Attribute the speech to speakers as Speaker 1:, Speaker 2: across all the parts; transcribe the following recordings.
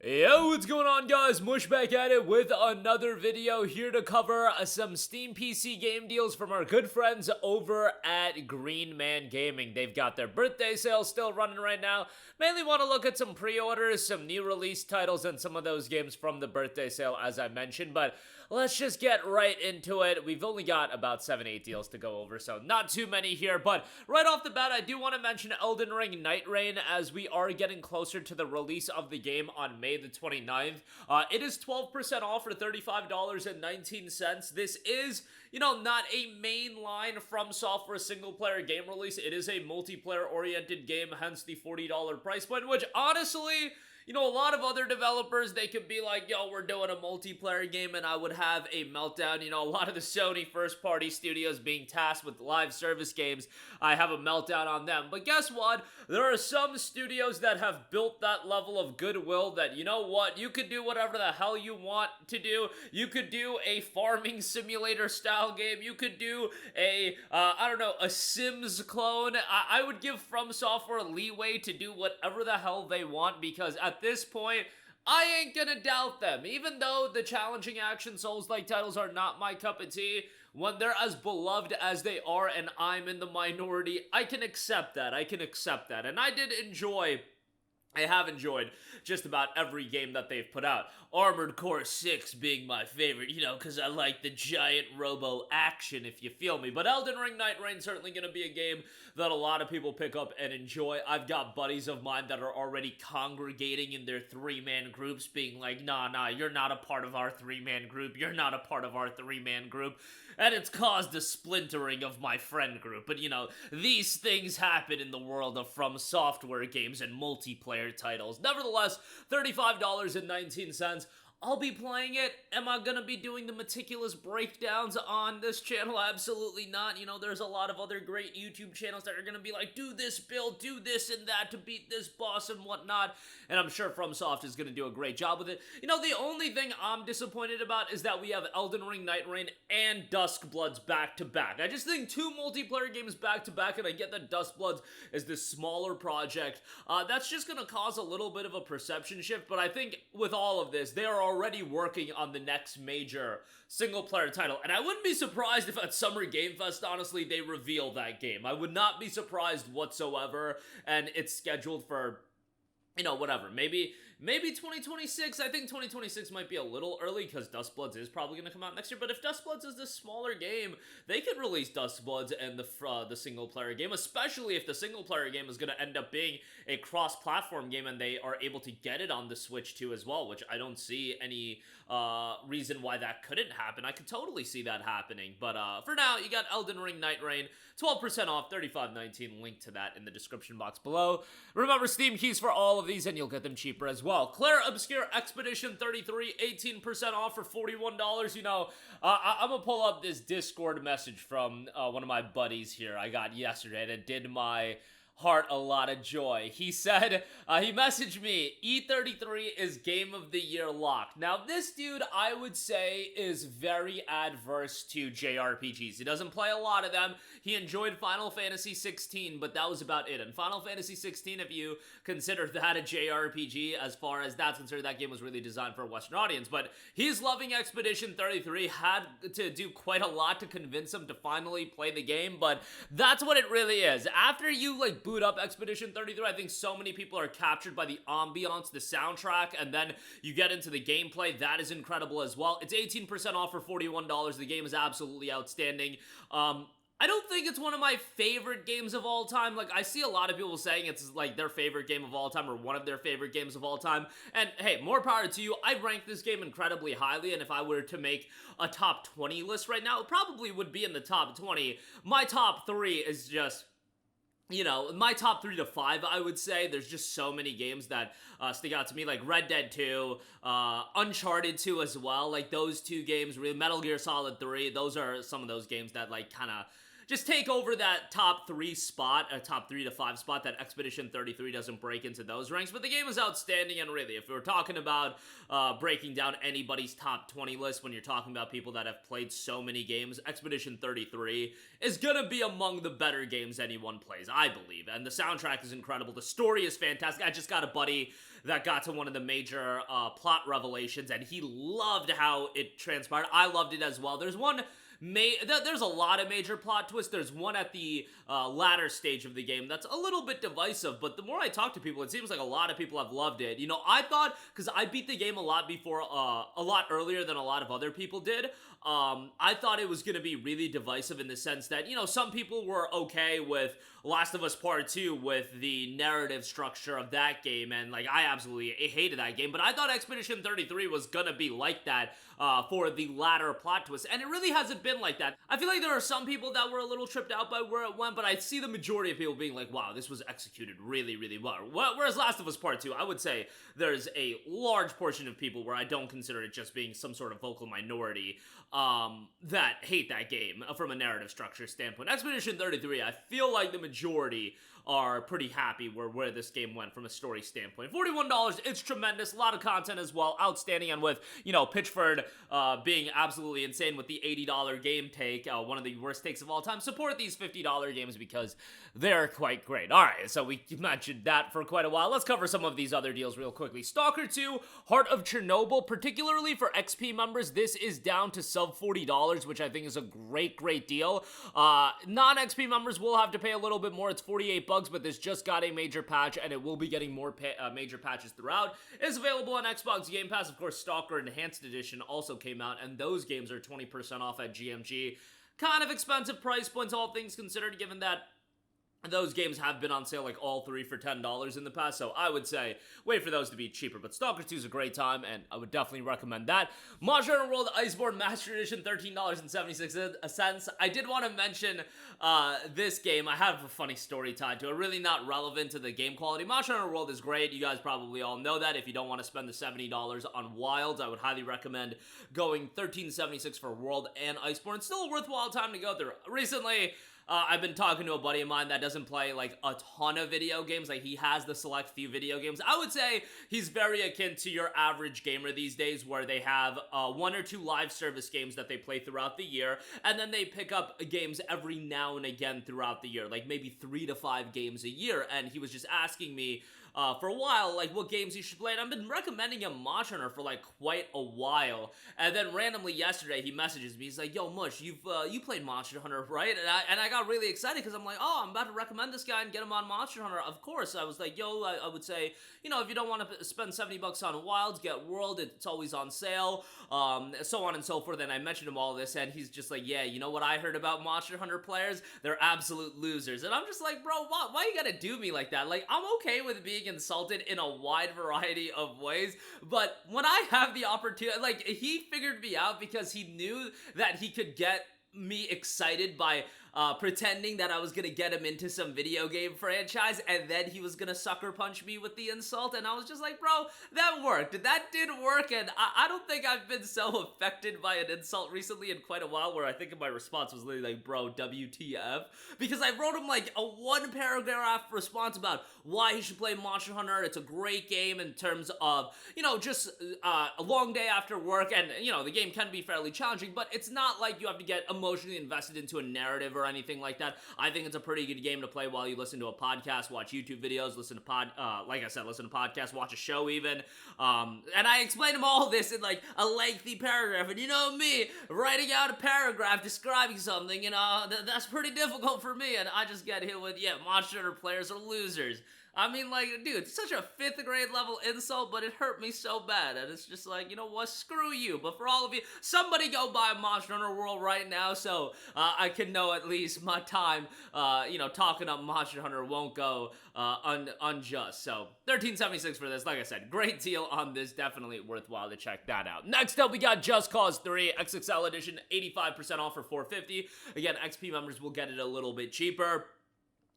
Speaker 1: Yo, what's going on, guys? Mush back at it with another video, here to cover some Steam PC game deals from our good friends over at Green Man Gaming. They've got their birthday sale still running right now. Mainly want to look at some pre-orders, some new release titles, and some of those games from the birthday sale, as I mentioned. But let's just get right into it. We've only got about 7-8 deals to go over, so not too many here. But right off the bat, I do want to mention Elden Ring NIGHTREIGN, as we are getting closer to the release of the game on May the 29th. It is 12% off for $35.19. This is, not a mainline From Software single-player game release. It is a multiplayer-oriented game, hence the $40 price point, which honestly, a lot of other developers, they could be like, yo, we're doing a multiplayer game, and I would have a meltdown. A lot of the Sony first-party studios being tasked with live service games, I have a meltdown on them. But guess what? There are some studios that have built that level of goodwill that, you know what, you could do whatever the hell you want to do. You could do a farming simulator style game. You could do a Sims clone. I would give From Software leeway to do whatever the hell they want, because at this point, I ain't gonna doubt them. Even though the challenging action Souls-like titles are not my cup of tea, when they're as beloved as they are and I'm in the minority, I can accept that. And I have enjoyed just about every game that they've put out. Armored Core 6 being my favorite, because I like the giant robo action, if you feel me. But Elden Ring NIGHTREIGN certainly going to be a game that a lot of people pick up and enjoy. I've got buddies of mine that are already congregating in their three-man groups, being like, nah, you're not a part of our three-man group. And it's caused a splintering of my friend group. But, these things happen in the world of From Software games and multiplayer titles. Nevertheless, $35.19. I'll be playing it. Am I gonna be doing the meticulous breakdowns on this channel? Absolutely not. There's a lot of other great YouTube channels that are gonna be like, do this build, do this and that to beat this boss and whatnot. And I'm sure FromSoft is gonna do a great job with it. The only thing I'm disappointed about is that we have Elden Ring NIGHTREIGN and Duskbloods back to back. I just think two multiplayer games back to back, and I get that Duskbloods is this smaller project. That's just gonna cause a little bit of a perception shift, but I think with all of this, they are already working on the next major single-player title, and I wouldn't be surprised if at Summer Game Fest, honestly, they reveal that game. I would not be surprised whatsoever, and it's scheduled for, whatever, maybe 2026. I think 2026 might be a little early, because Duskbloods is probably going to come out next year, but if Duskbloods is this smaller game, they could release Duskbloods and the single-player game, especially if the single-player game is going to end up being a cross-platform game, and they are able to get it on the Switch too as well, which I don't see any reason why that couldn't happen. I could totally see that happening, but for now, you got Elden Ring NIGHTREIGN, 12% off, $35.19, link to that in the description box below. Remember, Steam keys for all of these, and you'll get them cheaper as well. Clair Obscur Expedition 33, 18% off for $41. I'm gonna pull up this Discord message from one of my buddies here I got yesterday, and it did my heart a lot of joy. He said, he messaged me, E33 is Game of the Year locked. Now, this dude, I would say, is very adverse to JRPGs. He doesn't play a lot of them. He enjoyed Final Fantasy 16, but that was about it. And Final Fantasy 16, if you consider that a JRPG, as far as that's concerned, that game was really designed for a Western audience. But he's loving Expedition 33, had to do quite a lot to convince him to finally play the game, but that's what it really is. After you, boot up Expedition 33, I think so many people are captured by the ambiance, the soundtrack, and then you get into the gameplay. That is incredible as well. It's 18% off for $41. The game is absolutely outstanding. I don't think it's one of my favorite games of all time. I see a lot of people saying it's their favorite game of all time, or one of their favorite games of all time. And hey, more power to you. I rank this game incredibly highly, and if I were to make a top 20 list right now, it probably would be in the top 20. My top 3 is just, my top 3 to 5, I would say. There's just so many games that stick out to me, like Red Dead 2, Uncharted 2 as well. Those two games, really, Metal Gear Solid 3, those are some of those games that, kind of just take over that top 3 spot, a top 3 to 5 spot, that Expedition 33 doesn't break into those ranks. But the game is outstanding, and really, if we're talking about breaking down anybody's top 20 list, when you're talking about people that have played so many games, Expedition 33 is gonna be among the better games anyone plays, I believe. And the soundtrack is incredible. The story is fantastic. I just got a buddy that got to one of the major plot revelations, and he loved how it transpired. I loved it as well. There's a lot of major plot twists. There's one at the latter stage of the game that's a little bit divisive, but the more I talk to people, it seems like a lot of people have loved it. You know, I thought, because I beat the game a lot earlier than a lot of other people did, I thought it was going to be really divisive in the sense that, you know, some people were okay with Last of Us Part 2 with the narrative structure of that game, and, like, I absolutely hated that game, but I thought Expedition 33 was gonna be like that for the latter plot twist, and it really hasn't been like that. I feel like there are some people that were a little tripped out by where it went, but I see the majority of people being like, wow, this was executed really, really well. Whereas Last of Us Part 2, I would say there's a large portion of people where I don't consider it just being some sort of vocal minority that hate that game from a narrative structure standpoint. Expedition 33, I feel like the majority are pretty happy where this game went from a story standpoint. $41, it's tremendous, a lot of content as well, outstanding, and with, you know, Pitchford being absolutely insane with the $80 game take, one of the worst takes of all time. Support these $50 games because they're quite great. Alright, so we mentioned that for quite a while. Let's cover some of these other deals real quickly. S.T.A.L.K.E.R 2, Heart of Chernobyl, particularly for XP members, this is down to sub $40, which I think is a great deal. Non-XP members will have to pay a little bit more. It's $48, but this just got a major patch, and it will be getting more major patches throughout. It's available on Xbox Game Pass. Of course, S.T.A.L.K.E.R Enhanced Edition also came out, and those games are 20% off at GMG. Kind of expensive price points, all things considered, given that those games have been on sale, like all 3 for $10 in the past, so I would say wait for those to be cheaper. But S.T.A.L.K.E.R 2 is a great time, and I would definitely recommend that. Monster Hunter World Iceborne Master Edition, $13.76. I did want to mention this game. I have a funny story tied to it, really not relevant to the game quality. Monster Hunter World is great. You guys probably all know that. If you don't want to spend the $70 on Wilds, I would highly recommend going $13.76 for World and Iceborne. It's still a worthwhile time to go through. Recently, I've been talking to a buddy of mine that doesn't play, like, a ton of video games. Like, he has the select few video games. I would say he's very akin to your average gamer these days, where they have 1 or 2 live service games that they play throughout the year, and then they pick up games every now and again throughout the year, like maybe 3 to 5 games a year. And he was just asking me for a while, like, what games you should play, and I've been recommending him Monster Hunter for, like, quite a while, and then randomly yesterday, he messages me, he's like, yo, Mush, you played Monster Hunter, right? And I got really excited, because I'm like, oh, I'm about to recommend this guy and get him on Monster Hunter. Of course, I was like, yo, I would say, you know, if you don't want to spend $70 on Wilds, get World, it's always on sale, so on and so forth. And I mentioned him all this, and he's just like, yeah, you know what I heard about Monster Hunter players? They're absolute losers. And I'm just like, bro, why you gotta do me like that? Like, I'm okay with being insulted in a wide variety of ways, but when I have the opportunity, like, he figured me out because he knew that he could get me excited by pretending that I was gonna get him into some video game franchise, and then he was gonna sucker punch me with the insult, and I was just like, bro, that worked. That did work, and I don't think I've been so affected by an insult recently in quite a while, where I think my response was literally like, bro, WTF? Because I wrote him like a 1-paragraph response about why he should play Monster Hunter. It's a great game in terms of, you know, just a long day after work, and, you know, the game can be fairly challenging, but it's not like you have to get emotionally invested into a narrative or anything like that. I think it's a pretty good game to play while you listen to a podcast, watch YouTube videos, listen to like I said, listen to podcasts, watch a show even. And I explained him all this in like a lengthy paragraph, and you know me, writing out a paragraph describing something, you know, that's pretty difficult for me, and I just get hit with, yeah, Monster Hunter players are losers. I mean, like, dude, it's such a 5th grade level insult, but it hurt me so bad, and it's just like, you know what, screw you. But for all of you, somebody go buy Monster Hunter World right now, so I can know at least my time, you know, talking up Monster Hunter won't go unjust. So $13.76 for this. Like I said, great deal on this. Definitely worthwhile to check that out. Next up, we got Just Cause 3 XXL Edition, 85% off for $450. Again, XP members will get it a little bit cheaper.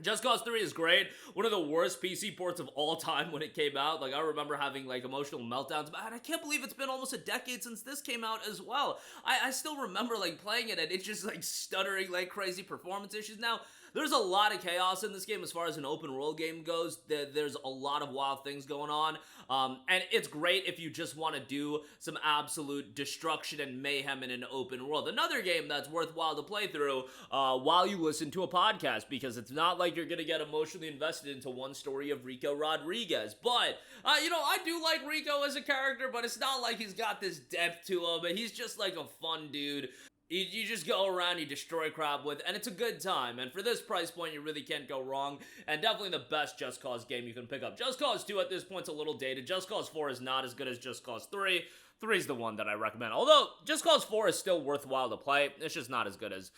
Speaker 1: Just Cause 3 is great. One of the worst PC ports of all time when it came out. Like, I remember having, like, emotional meltdowns. And I can't believe it's been almost a decade since this came out as well. I still remember, like, playing it and it's just, like, stuttering like crazy, performance issues. Now, there's a lot of chaos in this game as far as an open world game goes. There's a lot of wild things going on. And it's great if you just want to do some absolute destruction and mayhem in an open world. Another game that's worthwhile to play through while you listen to a podcast, because it's not like you're gonna get emotionally invested into one story of Rico Rodriguez. But, you know, I do like Rico as a character, but it's not like he's got this depth to him, and he's just like a fun dude. You just go around, you destroy crap with, and it's a good time. And for this price point, you really can't go wrong. And definitely the best Just Cause game you can pick up. Just Cause 2 at this point's a little dated. Just Cause 4 is not as good as Just Cause 3. 3 is the one that I recommend. Although, Just Cause 4 is still worthwhile to play. It's just not as good as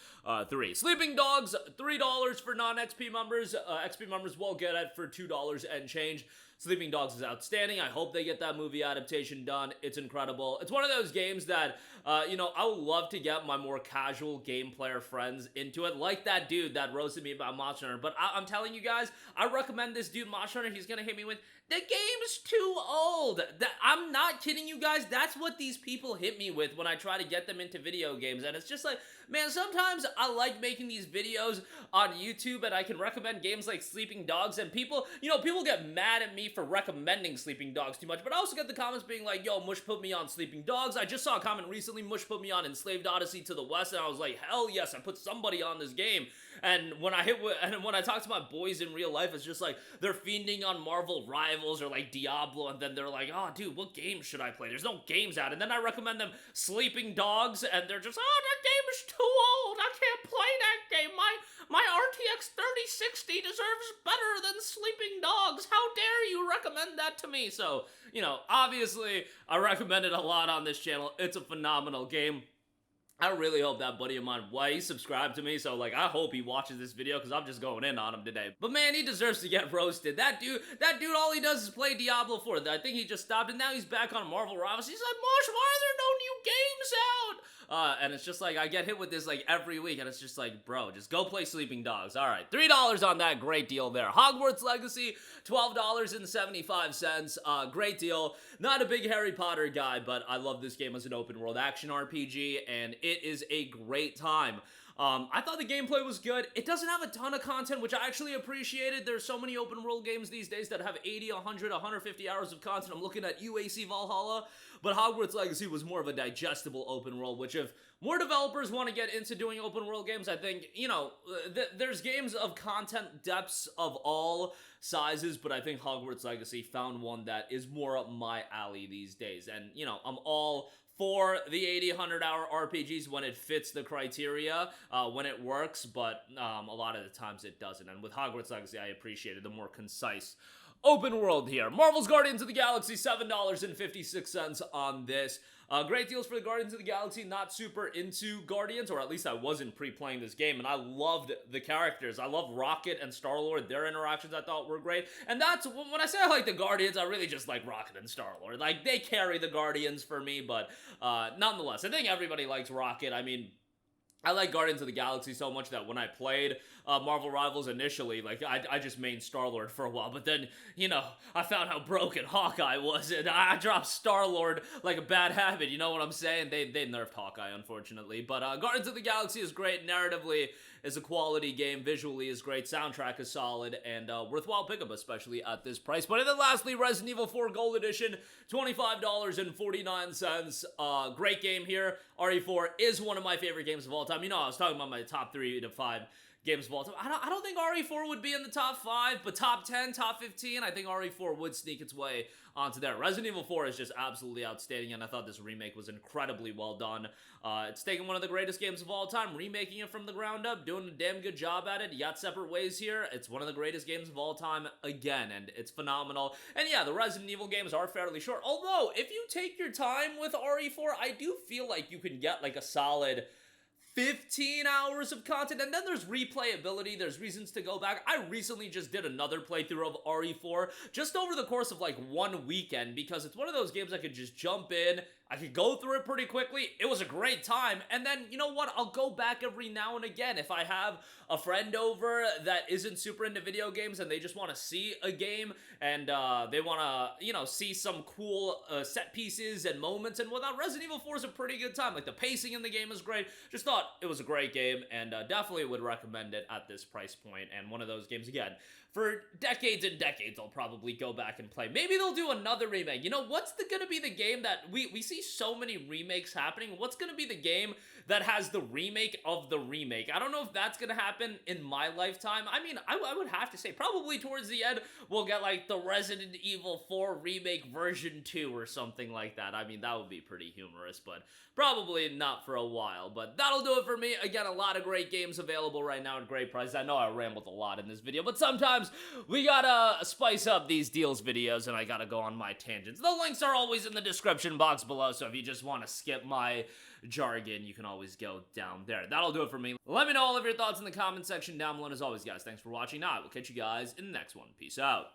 Speaker 1: 3. Sleeping Dogs, $3 for non-XP members. XP members will get it for $2 and change. Sleeping Dogs is outstanding. I hope they get that movie adaptation done. It's incredible. It's one of those games that, you know, I would love to get my more casual game player friends into it, like that dude that roasted me about Monster Hunter. But I'm telling you guys, I recommend this dude, Monster Hunter. He's gonna hit me with, the game's too old. I'm not kidding you guys. That's what these people hit me with when I try to get them into video games. And it's just like, man, sometimes I like making these videos on YouTube and I can recommend games like Sleeping Dogs, and people, you know, people get mad at me for recommending Sleeping Dogs too much, but I also get the comments being like, yo, Mush put me on Sleeping Dogs. I just saw a comment recently, Mush put me on Enslaved Odyssey to the West, and I was like, hell yes, I put somebody on this game. And when I talk to my boys in real life, it's just like, they're fiending on Marvel Rivals or like Diablo, and then they're like, oh dude, what game should I play? There's no games out. And then I recommend them Sleeping Dogs, and they're just, oh, that game is too old. I can't play that game. My RTX 3060 deserves better than Sleeping Dogs. How dare you recommend that to me? So, you know, obviously, I recommend it a lot on this channel. It's a phenomenal game. I really hope that buddy of mine, why he subscribed to me, so like I hope he watches this video because I'm just going in on him today. But man, he deserves to get roasted. That dude, all he does is play Diablo 4. I think he just stopped and now he's back on Marvel Rivals. He's like, Mosh, why are there no new games out? And it's just like, I get hit with this like every week, and it's just like, bro, just go play Sleeping Dogs. All right, $3 on that, great deal there. Hogwarts Legacy, $12.75, great deal. Not a big Harry Potter guy, but I love this game as an open world action RPG, and it is a great time. I thought the gameplay was good. It doesn't have a ton of content, which I actually appreciated. There's so many open world games these days that have 80, 100, 150 hours of content. I'm looking at UAC Valhalla, but Hogwarts Legacy was more of a digestible open world, which if more developers want to get into doing open world games, I think, you know, there's games of content depths of all sizes, but I think Hogwarts Legacy found one that is more up my alley these days. And, you know, I'm all for the 80, 100-hour RPGs when it fits the criteria, when it works, but a lot of the times it doesn't. And with Hogwarts Legacy, I appreciated the more concise open world here. Marvel's Guardians of the Galaxy, $7.56 on this. Great deals for the Guardians of the Galaxy. Not super into Guardians, or at least I wasn't pre-playing this game, and I loved the characters. I love Rocket and Star-Lord. Their interactions I thought were great. And that's, when I say I like the Guardians, I really just like Rocket and Star-Lord. Like, they carry the Guardians for me, but nonetheless, I think everybody likes Rocket. I mean, I like Guardians of the Galaxy so much that when I played Marvel Rivals initially, like, I just mained Star-Lord for a while, but then, you know, I found how broken Hawkeye was, and I dropped Star-Lord like a bad habit, you know what I'm saying? They nerfed Hawkeye, unfortunately, but Guardians of the Galaxy is great. Narratively is a quality game, visually is great, soundtrack is solid, and worthwhile pickup, especially at this price point. And then lastly, Resident Evil 4 Gold Edition, $25.49. Great game here. RE4 is one of my favorite games of all time. You know, I was talking about my top 3 to 5 games of all time. I don't think RE4 would be in the top 5, but top 10, top 15, I think RE4 would sneak its way onto there. Resident Evil 4 is just absolutely outstanding, and I thought this remake was incredibly well done. It's taking one of the greatest games of all time, remaking it from the ground up, doing a damn good job at it. You got Separate Ways here. It's one of the greatest games of all time again, and it's phenomenal. And yeah, the Resident Evil games are fairly short, although if you take your time with RE4, I do feel like you can get like a solid 15 hours of content, and then there's replayability, there's reasons to go back. I recently just did another playthrough of RE4 just over the course of like one weekend, because it's one of those games I could just jump in, I could go through it pretty quickly, it was a great time, and then, you know what, I'll go back every now and again. If I have a friend over that isn't super into video games and they just want to see a game, and they want to, you know, see some cool set pieces and moments and whatnot, Resident Evil 4 is a pretty good time. Like, the pacing in the game is great. Just thought it was a great game, and definitely would recommend it at this price point. And one of those games, again, for decades and decades, I'll probably go back and play. Maybe they'll do another remake. You know, what's gonna be the game that we see so many remakes happening? What's gonna be the game that has the remake of the remake? I don't know if that's gonna happen in my lifetime. I mean, I would have to say probably towards the end we'll get like the Resident Evil 4 remake version 2 or something like that. I mean, that would be pretty humorous, but probably not for a while. But that'll do it for me. Again, a lot of great games available right now at great prices. I know I rambled a lot in this video, but sometimes we gotta spice up these deals videos, and I gotta go on my tangents. The links are always in the description box below, so if you just want to skip my jargon, you can always go down there. That'll do it for me. Let me know all of your thoughts in the comment section down below, and as always, guys, thanks for watching. Now, I will catch you guys in the next one. Peace out.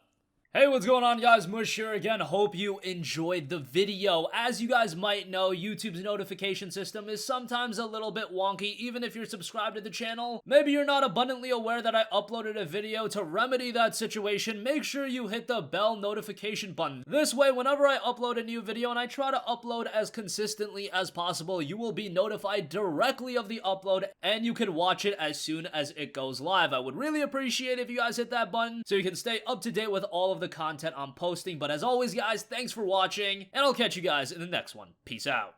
Speaker 1: Hey, what's going on, guys? Mush here again. Hope you enjoyed the video. As you guys might know, YouTube's notification system is sometimes a little bit wonky, even if you're subscribed to the channel. Maybe you're not abundantly aware that I uploaded a video. To remedy that situation, make sure you hit the bell notification button. This way, whenever I upload a new video, and I try to upload as consistently as possible, you will be notified directly of the upload, and you can watch it as soon as it goes live. I would really appreciate if you guys hit that button so you can stay up to date with all of the content I'm posting. But as always, guys, thanks for watching, and I'll catch you guys in the next one. Peace out.